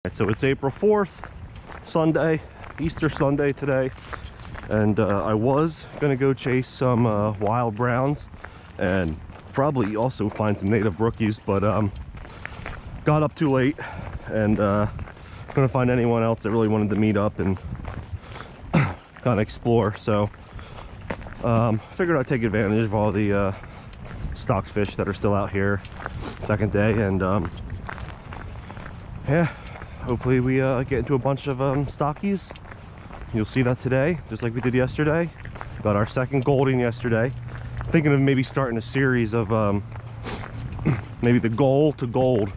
So it's April 4th, Sunday, Easter Sunday today, and I was gonna go chase some wild browns and probably also find some native rookies, but got up too late and couldn't find anyone else that really wanted to meet up and kind of explore. So figured I'd take advantage of all the stock fish that are still out here, second day, and yeah. Hopefully we get into a bunch of stockies. You'll see that today, just like we did yesterday. Got our second golden yesterday. Thinking of maybe starting a series of maybe the goal to gold.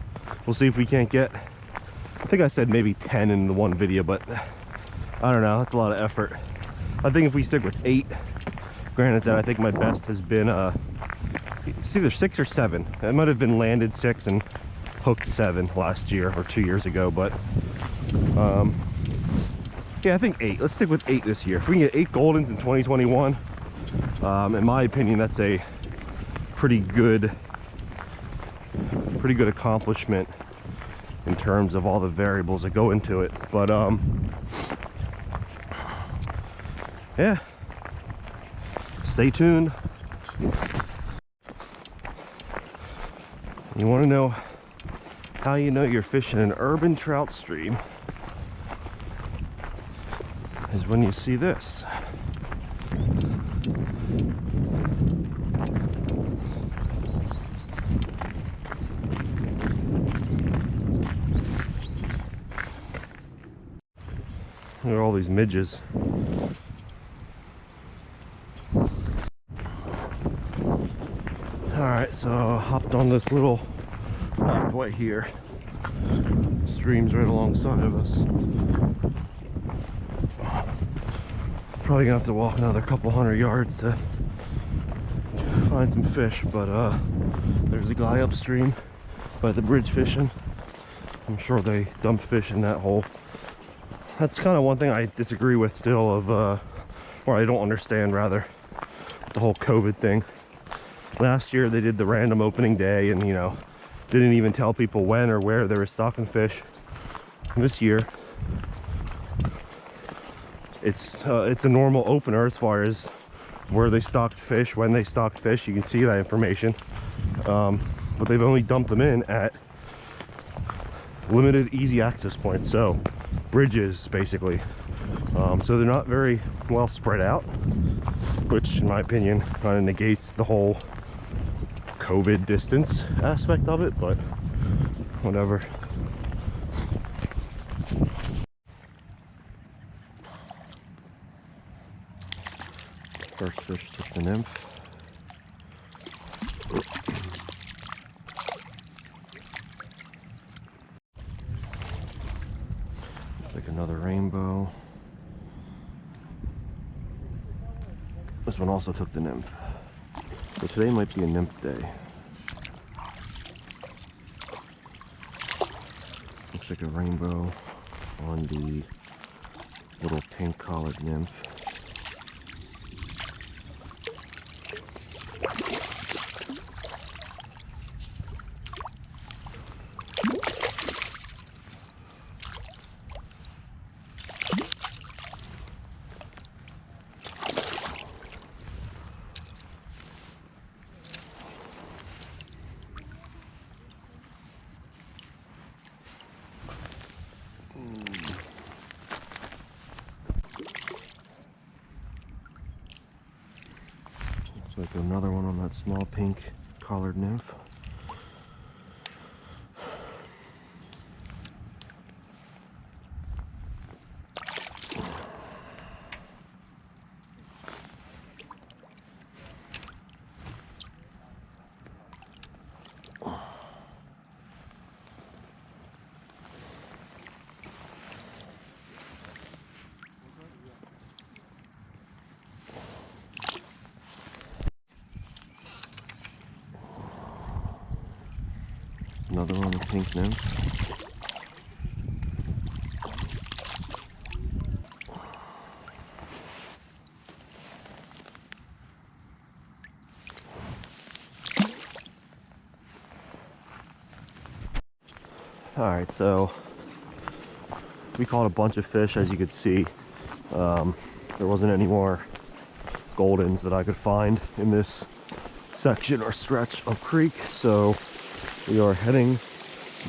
We'll see if we can't get, I think I said maybe 10 in the one video, but I don't know, that's a lot of effort. I think if we stick with 8, granted that I think my best has been, it's either 6 or 7. It might have been landed 6 and hooked 7 last year or 2 years ago, but yeah, I think 8. Let's stick with 8 this year. If we can get 8 goldens in 2021, in my opinion, that's a pretty good accomplishment in terms of all the variables that go into it. But yeah, stay tuned. You want to know how you know you're fishing an urban trout stream is when you see this. Look at all these midges. Alright, so I hopped on this little pathway here. Stream's right alongside of us. Probably gonna have to walk another couple hundred yards to find some fish, but there's a guy upstream by the bridge fishing. I'm sure they dump fish in that hole. That's kind of one thing I disagree with still, of or I don't understand rather, the whole COVID thing. Last year they did the random opening day and, you know, didn't even tell people when or where they were stocking fish. This year it's a normal opener as far as where they stocked fish, when they stocked fish. You can see that information, but they've only dumped them in at limited easy access points, so bridges basically. So they're not very well spread out, which in my opinion kind of negates the whole COVID distance aspect of it, but whatever. First fish took the nymph. Looks like another rainbow. This one also took the nymph. So today might be a nymph day. Looks like a rainbow on the little pink collared nymph. Looks like another one on that small pink collared nymph. Another one with pink nymph. Alright, so We caught a bunch of fish, as you could see. There wasn't any more goldens that I could find in this section or stretch of creek, so we are heading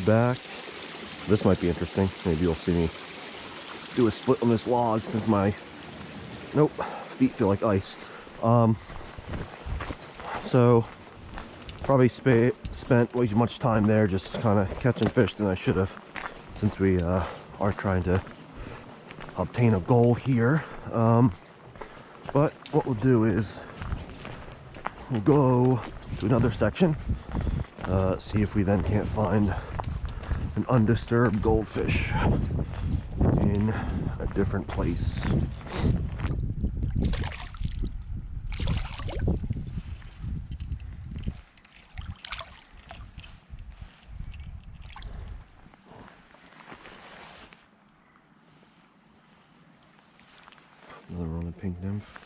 back. This might be interesting. Maybe you'll see me do a split on this log since my feet feel like ice. So probably spent way too much time there just kind of catching fish than I should have, since we are trying to obtain a goal here. But what we'll do is we'll go to another section, see if we then can't find an undisturbed goldfish in a different place. Another one on the pink nymph.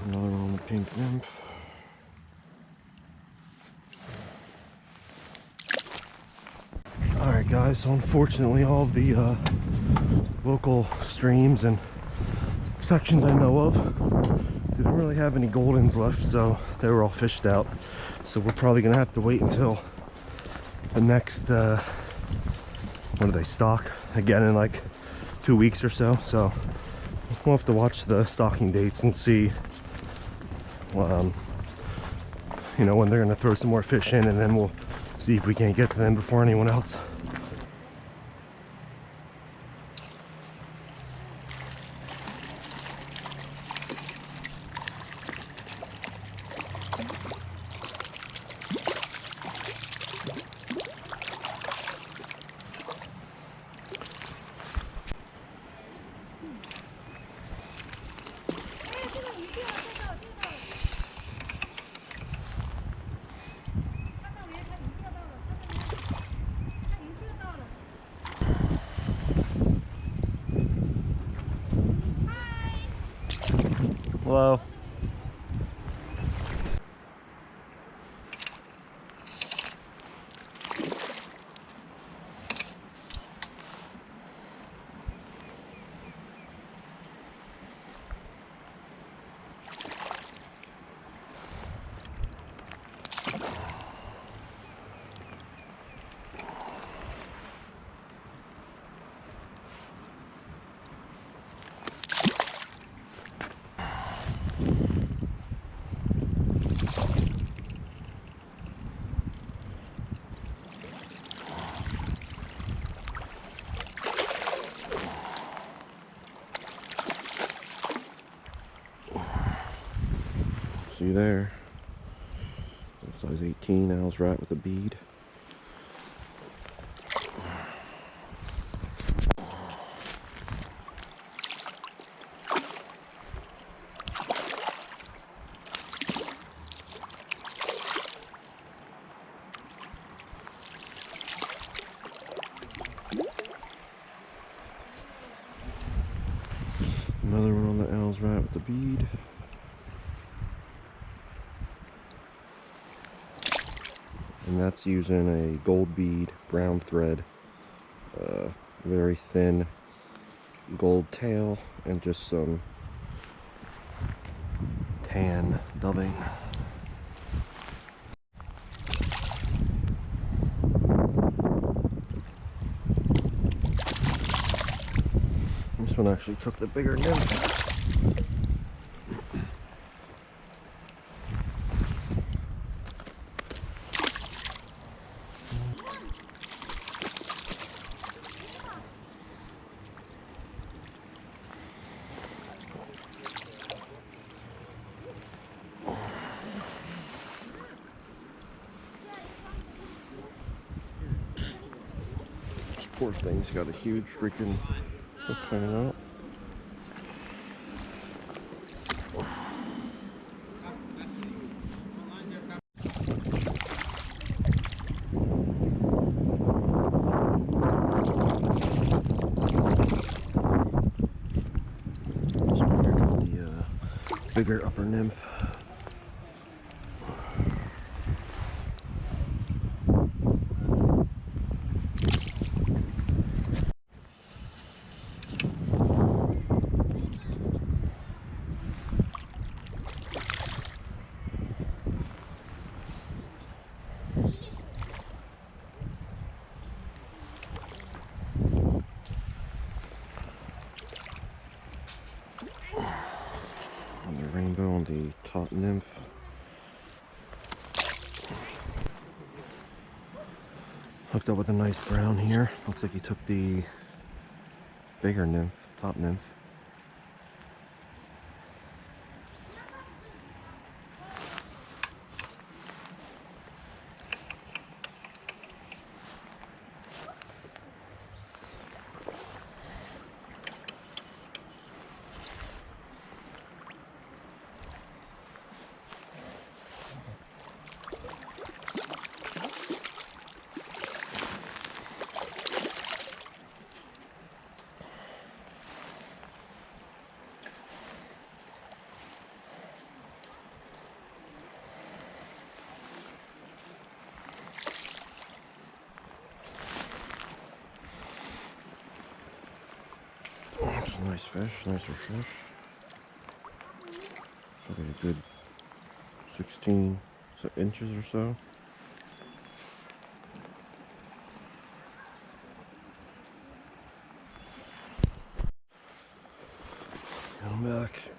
Another one on the pink nymph. Alright guys, so unfortunately all of the local streams and sections I know of didn't really have any goldens left, so they were all fished out. So we're probably gonna have to wait until the next when do they stock again, in like 2 weeks or so. So we'll have to watch the stocking dates and see you know, when they're gonna throw some more fish in, and then we'll see if we can't get to them before anyone else. Hello. See there, size 18 Al's rat with a bead. Another one on the Al's rat with a bead. And that's using a gold bead, brown thread, very thin gold tail, and just some tan dubbing. This one actually took the bigger nymph. Poor thing's got a huge freaking hook hanging out. bigger upper nymph. And the rainbow on the top nymph. Hooked up with a nice brown here. Looks like he took the bigger nymph, top nymph. It's a nice fish, nicer fish. It's like a good 16 inches or so. Come back.